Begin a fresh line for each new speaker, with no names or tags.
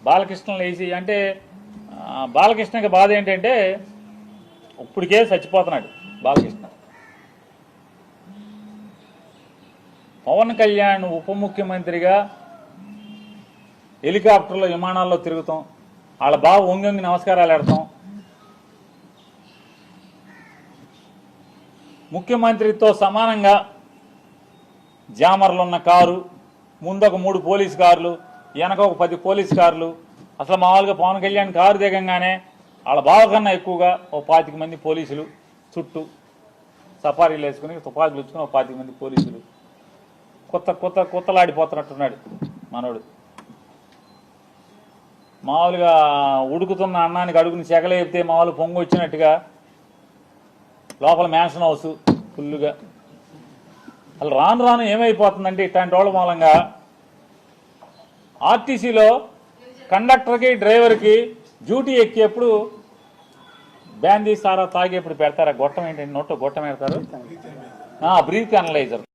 బాలకృష్ణను వేసి అంటే బాలకృష్ణకి బాధ ఏంటంటే ఇప్పటికే చచ్చిపోతున్నాడు బాలకృష్ణ. పవన్ కళ్యాణ్ ఉప ముఖ్యమంత్రిగా హెలికాప్టర్లో విమానాల్లో తిరుగుతాం, వాళ్ళ బావ వంగి నమస్కారాలు పెడతాం, ముఖ్యమంత్రితో సమానంగా జామర్లు ఉన్న కారు, ముందొక 3 పోలీస్ కార్లు, వెనక ఒక 10 పోలీస్ కార్లు. అసలు మామూలుగా పవన్ కళ్యాణ్ కారు దిగంగానే వాళ్ళ బావ కన్నా ఎక్కువగా ఓ 25 మంది పోలీసులు చుట్టూ సఫారీలు వేసుకుని తుపాకులు వచ్చుకుని ఓ 25 మంది పోలీసులు. కొత్తలాడిపోతున్నట్టున్నాడు మనోడు. మామూలుగా ఉడుకుతున్న అన్నానికి అడుగుని చెగలేపితే మామూలు పొంగు వచ్చినట్టుగా లోపల మ్యాన్షన్ హౌస్ ఫుల్లుగా. అసలు రాను రాను ఏమైపోతుందంటే ఇట్లాంటి వాళ్ళ మూలంగా ఆర్టీసీలో కండక్టర్కి డ్రైవర్కి డ్యూటీ ఎక్కేప్పుడు బ్యాందీ సారా తాగేప్పుడు పెడతారా గొట్టం ఏంటంటే నోట్లో గొట్టం పెడతారు, బ్రీత్ అనలైజర్.